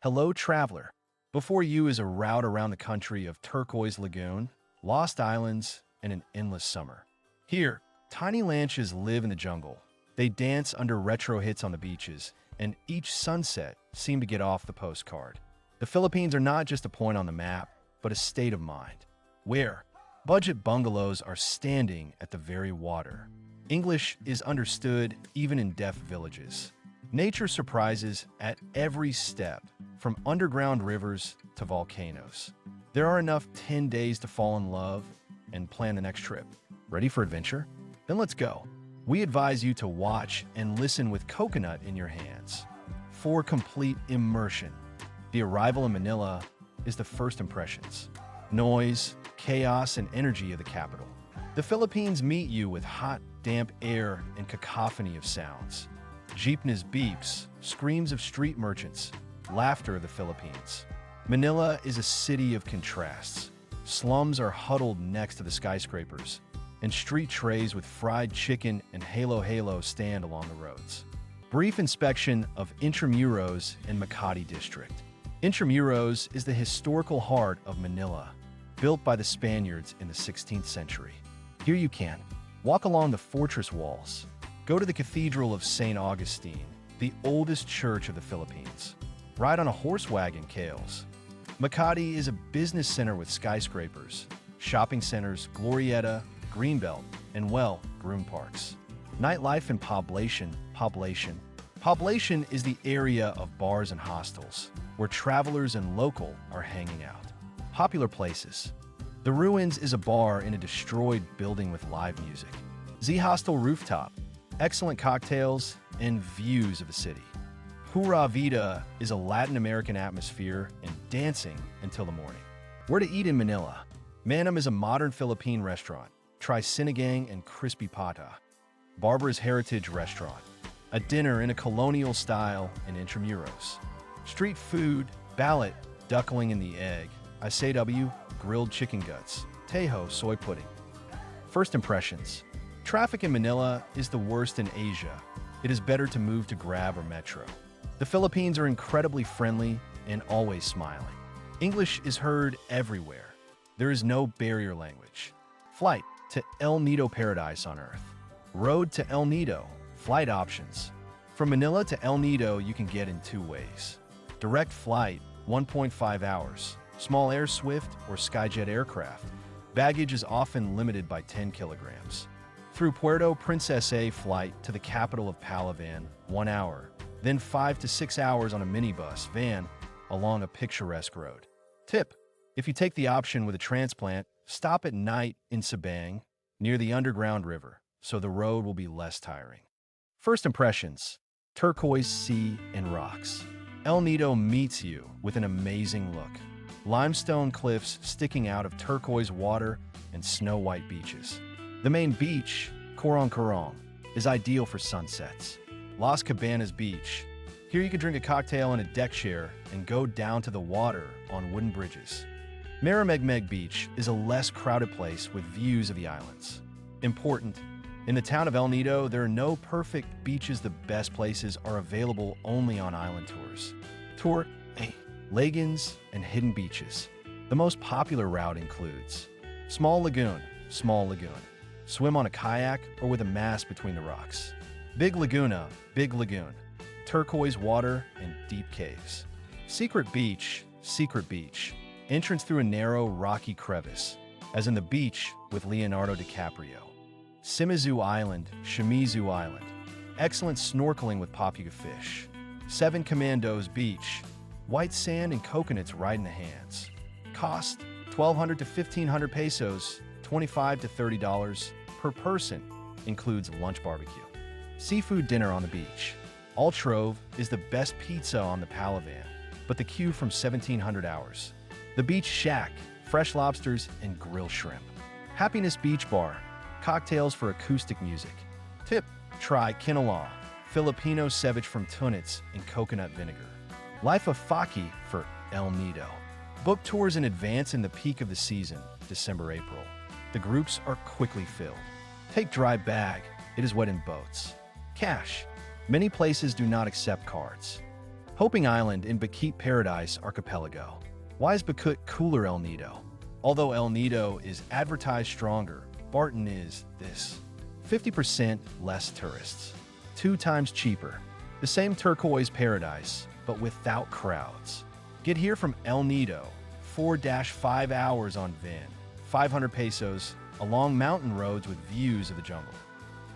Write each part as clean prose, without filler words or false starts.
Hello, traveler. Before you is a route around the country of turquoise lagoon, lost islands, and an endless summer. Here, tiny lanches live in the jungle. They dance under retro hits on the beaches, and each sunset seems to get off the postcard. The Philippines are not just a point on the map, but a state of mind, where budget bungalows are standing at the very water. English is understood even in deaf villages. Nature surprises at every step, from underground rivers to volcanoes. There are enough 10 days to fall in love and plan the next trip. Ready for adventure? Then let's go. We advise you to watch and listen with coconut in your hands. For complete immersion, the arrival in Manila is the first impressions. Noise, chaos, and energy of the capital. The Philippines meet you with hot, damp air and cacophony of sounds. Jeepneys beeps, screams of street merchants, laughter of the Philippines. Manila is a city of contrasts. Slums are huddled next to the skyscrapers, and street trays with fried chicken and halo stand along the roads. Brief inspection of Intramuros and Makati District. Intramuros is the historical heart of Manila, built by the Spaniards in the 16th century. Here you can walk along the fortress walls, go to the Cathedral of St. Augustine, the oldest church of the Philippines, ride on a horse wagon Kales. Makati is a business center with skyscrapers, shopping centers, glorietta, greenbelt, and groom parks. Nightlife and poblation. Poblation is the area of bars and hostels, where travelers and local are hanging out. Popular places. The Ruins is a bar in a destroyed building with live music. Z Hostel Rooftop, excellent cocktails and views of the city. Pura Vida is a Latin American atmosphere and dancing until the morning. Where to eat in Manila? Manam is a modern Philippine restaurant. Try sinigang and crispy pata. Barbara's Heritage Restaurant, a dinner in a colonial style in Intramuros. Street food, balot, duckling in the egg, ICW, grilled chicken guts, tejo, soy pudding. First impressions. Traffic in Manila is the worst in Asia. It is better to move to Grab or Metro. The Philippines are incredibly friendly and always smiling. English is heard everywhere. There is no barrier language. Flight to El Nido Paradise on Earth. Road to El Nido. Flight options. From Manila to El Nido, you can get in two ways. Direct flight, 1.5 hours. Small Air Swift or Skyjet aircraft. Baggage is often limited by 10 kilograms. Through Puerto, Princesa flight to the capital of Palawan, 1 hour. Then 5 to 6 hours on a minibus van along a picturesque road. Tip: if you take the option with a transplant, stop at night in Sabang, near the underground river, so the road will be less tiring. First impressions: turquoise sea and rocks. El Nido meets you with an amazing look. Limestone cliffs sticking out of turquoise water and snow-white beaches. The main beach, Corong, is ideal for sunsets. Las Cabanas Beach. Here you can drink a cocktail in a deck chair and go down to the water on wooden bridges. Maramegmeg Beach is a less crowded place with views of the islands. Important: in the town of El Nido, there are no perfect beaches. The best places are available only on island tours. Tour A. Lagons and hidden beaches. The most popular route includes Small Lagoon. Swim on a kayak or with a mast between the rocks. Big Lagoon. Turquoise water and deep caves. Secret Beach. Entrance through a narrow, rocky crevice, as in the beach with Leonardo DiCaprio. Shimizu Island. Excellent snorkeling with papuga fish. Seven Commandos Beach. White sand and coconuts right in the hands. Cost 1,200 to 1,500 pesos, $25 to $30 per person. Includes lunch barbecue. Seafood dinner on the beach. Altrove is the best pizza on the Palawan, but the queue from 1,700 hours. The Beach Shack, fresh lobsters and grilled shrimp. Happiness Beach Bar, cocktails for acoustic music. Tip: try Kinalaw, Filipino ceviche from tunnets in coconut vinegar. Life of Faki for El Nido. Book tours in advance in the peak of the season, December-April. The groups are quickly filled. Take dry bag, it is wet in boats. Cash. Many places do not accept cards. Hoping Island in Bakit Paradise Archipelago. Why is Bakut cooler El Nido? Although El Nido is advertised stronger, Barton is this. 50% less tourists. 2 times cheaper. The same turquoise paradise, but without crowds. Get here from El Nido, 4-5 hours on van, 500 pesos, along mountain roads with views of the jungle.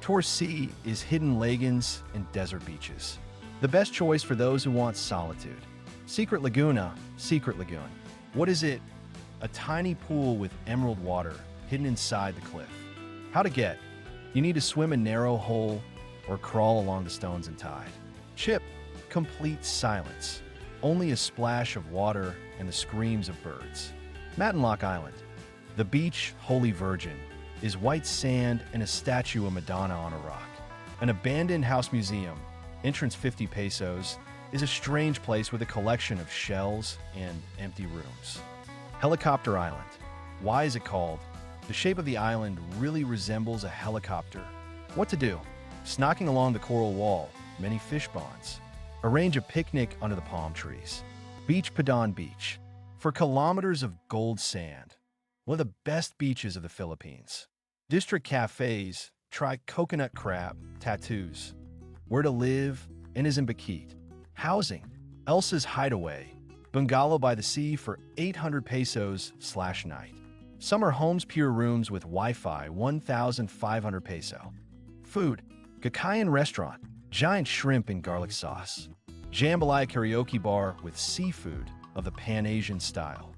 Tour C is hidden lagons and desert beaches. The best choice for those who want solitude. Secret Laguna, Secret Lagoon. What is it? A tiny pool with emerald water hidden inside the cliff. How to get? You need to swim a narrow hole or crawl along the stones and tide. Chip, complete silence. Only a splash of water and the screams of birds. Matinlock Island. The beach, Holy Virgin, is white sand and a statue of Madonna on a rock. An abandoned house museum, entrance 50 pesos, is a strange place with a collection of shells and empty rooms. Helicopter Island. Why is it called? The shape of the island really resembles a helicopter. What to do? Snocking along the coral wall, many fish ponds. Arrange a picnic under the palm trees. Beach Padon Beach. For kilometers of gold sand. One of the best beaches of the Philippines. District cafes, try coconut crab, tattoos. Where to live, and is in Bakit. Housing, Elsa's Hideaway, bungalow by the sea for 800 pesos/night. Summer homes pure rooms with Wi-Fi, 1,500 peso. Food, Kakayan restaurant, giant shrimp in garlic sauce. Jambalaya karaoke bar with seafood of the Pan-Asian style.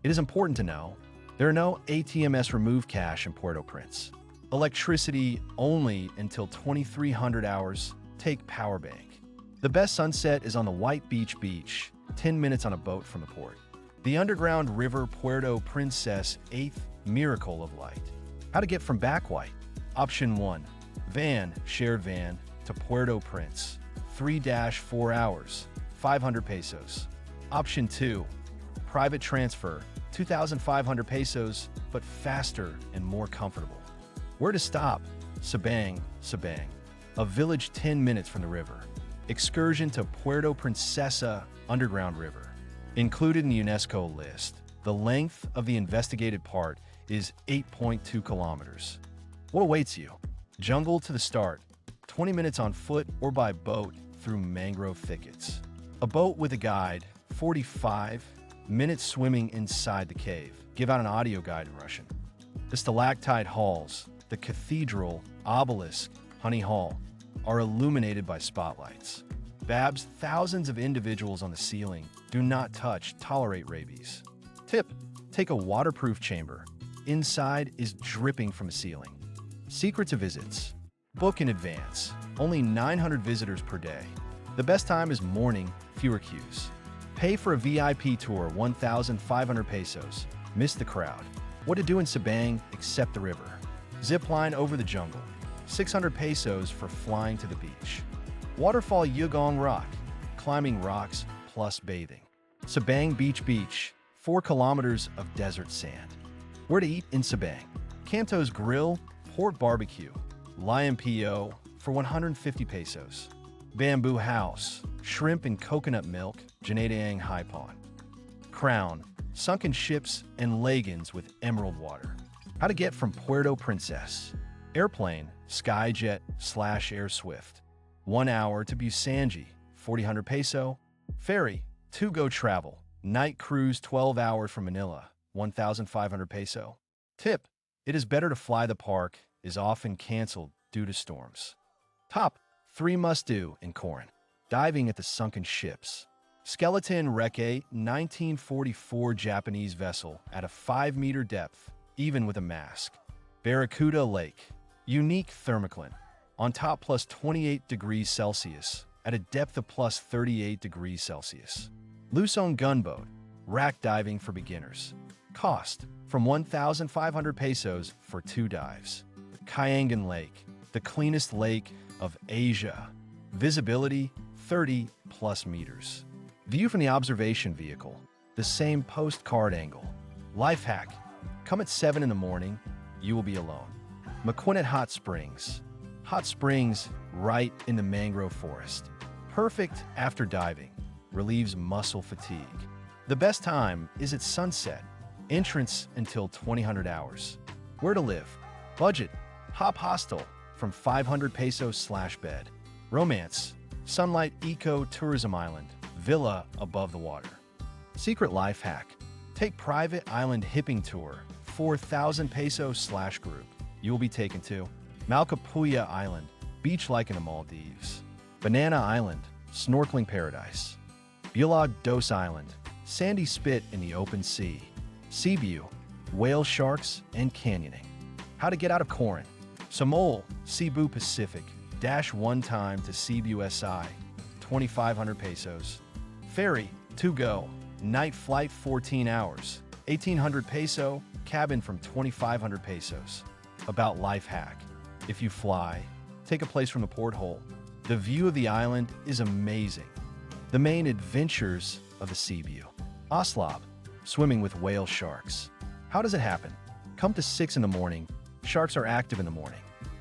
It is important to know, there are no ATMs remove cash in Puerto Prince. Electricity only until 2300 hours. Take power bank. The best sunset is on the White Beach Beach, 10 minutes on a boat from the port. The underground river Puerto Princesa, 8th miracle of light. How to get from back white? Option 1. Van, shared van, to Puerto Prince, 3-4 hours, 500 pesos. Option 2. Private transfer, 2,500 pesos, but faster and more comfortable. Where to stop? Sabang, Sabang. A village 10 minutes from the river. Excursion to Puerto Princesa underground river. Included in the UNESCO list, the length of the investigated part is 8.2 kilometers. What awaits you? Jungle to the start, 20 minutes on foot or by boat through mangrove thickets. A boat with a guide, 45 minutes swimming inside the cave. Give out an audio guide in Russian. The stalactite halls, the cathedral, obelisk, Honey Hall, are illuminated by spotlights. Babs, thousands of individuals on the ceiling. Do not touch, tolerate rabies. Tip, take a waterproof chamber. Inside is dripping from a ceiling. Secret to visits. Book in advance. Only 900 visitors per day. The best time is morning, fewer queues. Pay for a VIP tour, 1,500 pesos. Miss the crowd. What to do in Sabang except the river. Zip line over the jungle. 600 pesos for flying to the beach. Waterfall Yugong Rock. Climbing rocks plus bathing. Sabang Beach, 4 kilometers of desert sand. Where to eat in Sabang? Canto's Grill, Port Barbecue. Lion PO for 150 pesos. Bamboo House, shrimp and coconut milk, Janadaang Haipon. Crown, sunken ships and lagons with emerald water. How to get from Puerto Princesa. Airplane, Skyjet/Air Swift. 1 hour to Busanji, 400 peso. Ferry, to-go travel. Night cruise 12 hours from Manila, 1,500 peso. Tip, it is better to fly. The park is often canceled due to storms. Top 3 must-do in Coron. Diving at the sunken ships. Skeleton Reke, 1944 Japanese vessel at a 5-meter depth, even with a mask. Barracuda Lake, unique thermocline. On top plus 28 degrees Celsius, at a depth of plus 38 degrees Celsius. Luzon Gunboat, rack diving for beginners. Cost, from 1,500 pesos for 2 dives. Kayangan Lake, the cleanest lake of Asia. Visibility, 30 plus meters. View from the observation vehicle, the same postcard angle. Life hack, come at 7 in the morning, you will be alone. Maquinet Hot Springs. Hot springs right in the mangrove forest. Perfect after diving. relieves muscle fatigue. The best time is at sunset. Entrance until 2000 hours. Where to live? Budget. Hop hostel from 500 pesos/bed. Romance. Sunlight eco-tourism island. Villa above the water. Secret life hack. Take private island hipping tour. 4,000 pesos/group. You will be taken to Malcapuya Island. Beach like in the Maldives. Banana Island. Snorkeling paradise. Bulag Dos Island. Sandy spit in the open sea. Cebu. Whale sharks and canyoning. How to get out of Coron. Samol, Cebu Pacific. -1 time to Cebu SI. 2,500 pesos. Ferry, to go. Night flight 14 hours. 1,800 peso. Cabin from 2,500 pesos. About life hack. If you fly, take a place from the porthole. The view of the island is amazing. The main adventures of the Cebu. Oslob, swimming with whale sharks. How does it happen? Come to 6 in the morning. Sharks are active in the morning.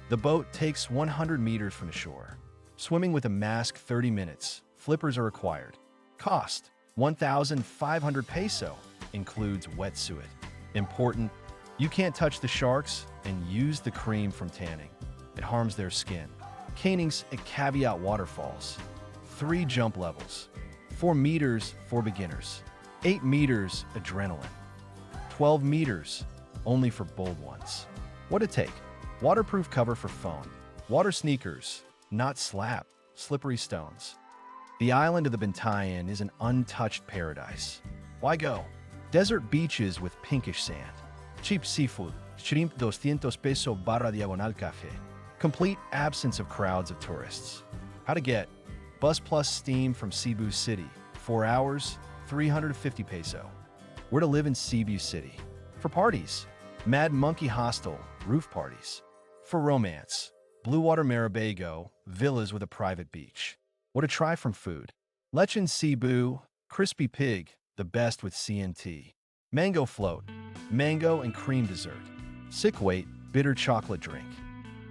The boat takes 100 meters from the shore. Swimming with a mask 30 minutes. Flippers are required. Cost 1,500 peso. Includes wetsuit. Important, you can't touch the sharks and use the cream from tanning. It harms their skin. Canings at Caveat Waterfalls. 3 jump levels. 4 meters for beginners. 8 meters adrenaline. 12 meters only for bold ones. What to take? Waterproof cover for phone. Water sneakers, not slap, slippery stones. The island of the Bantayan is an untouched paradise. Why go? Desert beaches with pinkish sand. Cheap seafood. Shrimp 200 peso barra diagonal café. Complete absence of crowds of tourists. How to get? Bus plus steam from Cebu City. 4 hours, 350 peso. Where to live in Cebu City. For parties, Mad Monkey Hostel, roof parties. For romance, Blue Water Maribago, villas with a private beach. What to try from food. Lechon Cebu, crispy pig, the best with CNT. Mango float, mango and cream dessert. Sick wait, bitter chocolate drink.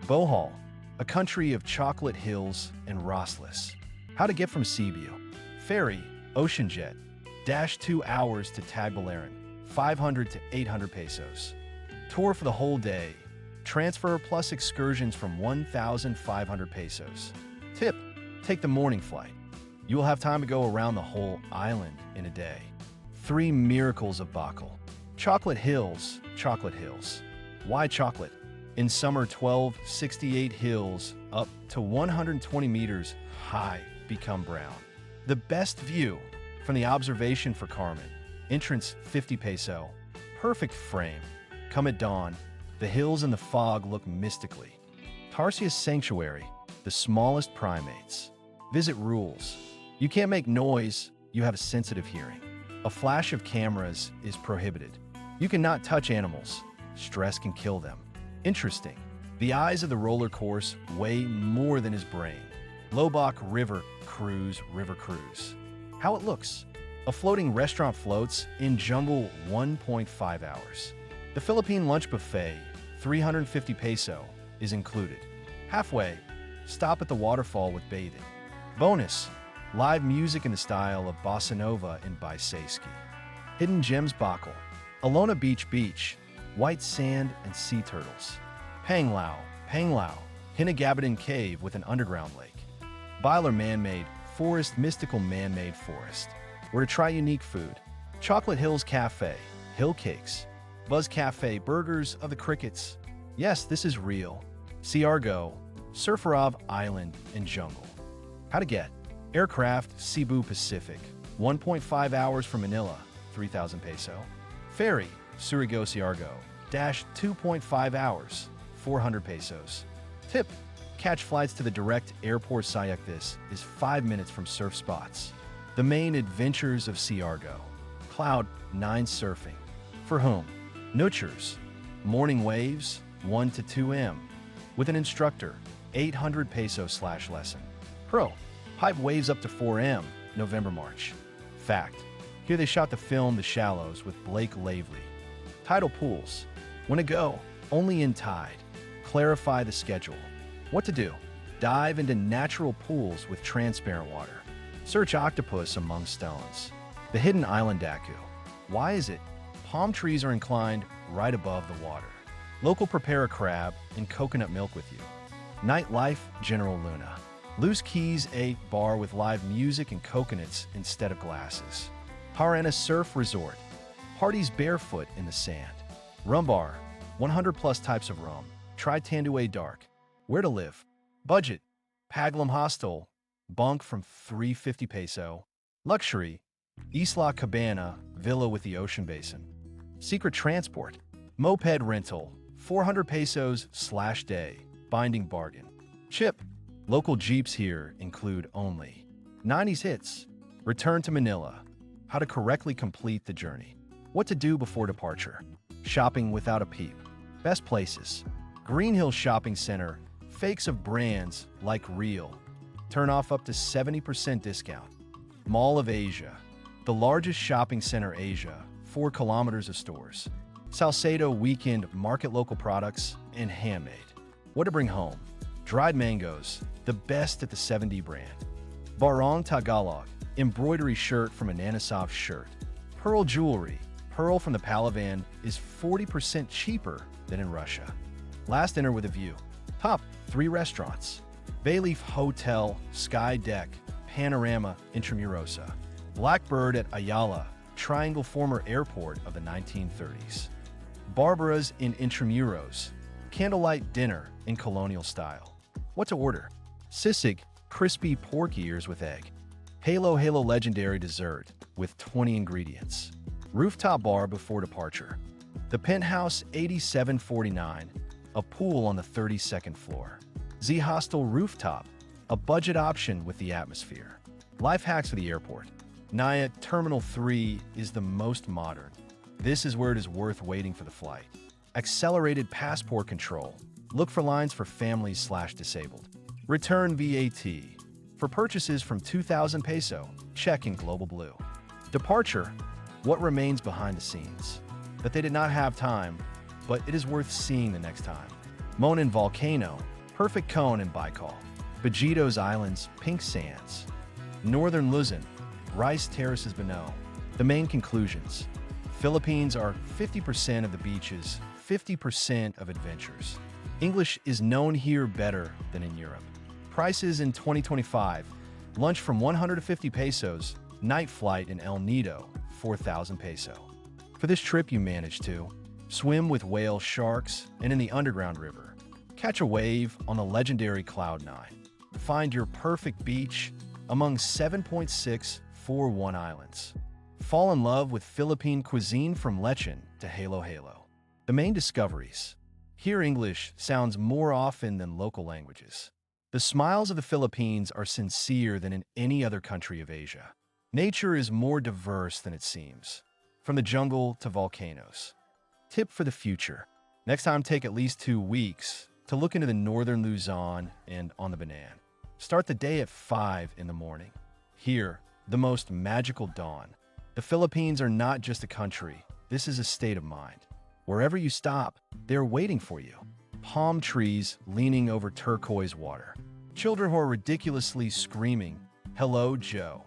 Bohol, a country of chocolate hills and rossless. How to get from Cebu. Ferry, ocean jet. -2 hours to Tagbilaran, 500 to 800 pesos. Tour for the whole day. Transfer plus excursions from 1,500 pesos. Tip, take the morning flight. You will have time to go around the whole island in a day. 3 miracles of Bohol. Chocolate hills, chocolate hills. Why chocolate? In summer, 1268 hills up to 120 meters high become brown. The best view from the observation for Carmen. Entrance 50 peso. Perfect frame. Come at dawn. The hills and the fog look mystically. Tarsius Sanctuary, the smallest primates. Visit rules. You can't make noise, you have a sensitive hearing. A flash of cameras is prohibited. You cannot touch animals. Stress can kill them. Interesting. The eyes of the roller course weigh more than his brain. Lobak River Cruise, River Cruise. How it looks. A floating restaurant floats in jungle 1.5 hours. The Philippine lunch buffet, 350 peso, is included. Halfway, stop at the waterfall with bathing. Bonus, live music in the style of bossa nova in Bisayski. Hidden Gems Bohol, Alona Beach, white sand and sea turtles. Panglao, Hinagabadan Cave with an underground lake. Byler Man-Made Forest, mystical man-made forest. Where to try unique food. Chocolate Hills Cafe, hill cakes. Buzz Cafe, burgers of the crickets. Yes, this is real. Siargao, Surfarov Island and jungle. How to get? Aircraft, Cebu Pacific, 1.5 hours from Manila, 3,000 peso. Ferry, Surigao Siargao, -2.5 hours, 400 pesos. Tip, catch flights to the direct airport Sayak. This is 5 minutes from surf spots. The main adventures of Siargao. Cloud 9 surfing. For whom? Nurtures. Morning waves, 1 to 2 m. With an instructor, 800 peso/lesson. Pro. Pipe waves up to 4 m, November-March. Fact. Here they shot the film The Shallows with Blake Lively. Tidal pools. When to go? Only in tide. Clarify the schedule. What to do? Dive into natural pools with transparent water. Search octopus among stones. The hidden island Daku. Why is it? Palm trees are inclined right above the water. Local prepare a crab and coconut milk with you. Nightlife General Luna. Loose Keys a bar with live music and coconuts instead of glasses. Harana Surf Resort. Parties barefoot in the sand. Rum Bar. 100 plus types of rum. Try Tanduay Dark. Where to live? Budget. Paglam Hostel. Bunk from 350 peso. Luxury. Isla Cabana. Villa with the ocean basin. Secret Transport. Moped rental. 400 pesos/day. Binding bargain. Chip. Local jeeps here include only 90s hits. Return to Manila. How to correctly complete the journey. What to do before departure. Shopping without a peep. Best places. Green Hill Shopping Center. Fakes of brands like real. Turn off up to 70% discount. Mall of Asia. The largest shopping center Asia. 4 kilometers of stores. Salcedo Weekend Market local products and handmade. What to bring home. Dried mangoes. The best at the 7D brand. Barong Tagalog. Embroidery shirt from Ananasoft shirt. Pearl jewelry. Pearl from the Palavan is 40% cheaper than in Russia. Last dinner with a view. Top 3 restaurants. Bayleaf Hotel, Sky Deck, Panorama, Intramurosa. Blackbird at Ayala, Triangle former airport of the 1930s. Barbara's in Intramuros. Candlelight dinner in colonial style. What to order? Sisig, crispy pork ears with egg. Halo legendary dessert with 20 ingredients. Rooftop bar before departure. The Penthouse 8749, a pool on the 32nd floor. Z Hostel Rooftop, a budget option with the atmosphere. Life hacks for the airport. Naya Terminal 3 is the most modern. This is where it is worth waiting for the flight. Accelerated passport control. Look for lines for families/disabled. Return VAT. For purchases from 2,000 peso, check in Global Blue. Departure. What remains behind the scenes? That they did not have time, but it is worth seeing the next time. Monin Volcano. Perfect cone in Baikal. Bajitos Islands, Pink Sands. Northern Luzon. Rice Terraces Bano. The main conclusions. Philippines are 50% of the beaches, 50% of adventures. English is known here better than in Europe. Prices in 2025. Lunch from 150 pesos. Night flight in El Nido, 4,000 peso. For this trip you managed to swim with whale sharks and in the underground river. Catch a wave on the legendary Cloud9. Find your perfect beach among 7.641 islands. Fall in love with Philippine cuisine from lechon to halo. The main discoveries. Here English sounds more often than local languages. The smiles of the Philippines are sincere than in any other country of Asia. Nature is more diverse than it seems, from the jungle to volcanoes. Tip for the future. Next time take at least 2 weeks to look into the northern Luzon and on the Banan. Start the day at 5 in the morning. Here, the most magical dawn. The Philippines are not just a country, this is a state of mind. Wherever you stop, they're waiting for you. Palm trees leaning over turquoise water. Children who are ridiculously screaming, "Hello, Joe."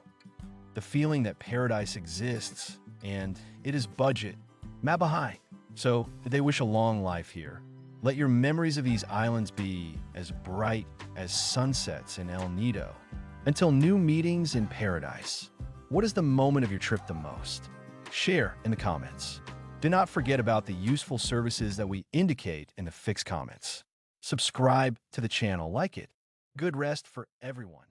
The feeling that paradise exists, and it is budget. Mabahay. So, they wish a long life here. Let your memories of these islands be as bright as sunsets in El Nido. Until new meetings in paradise. What is the moment of your trip the most? Share in the comments. Do not forget about the useful services that we indicate in the fixed comments. Subscribe to the channel, like it. Good rest for everyone.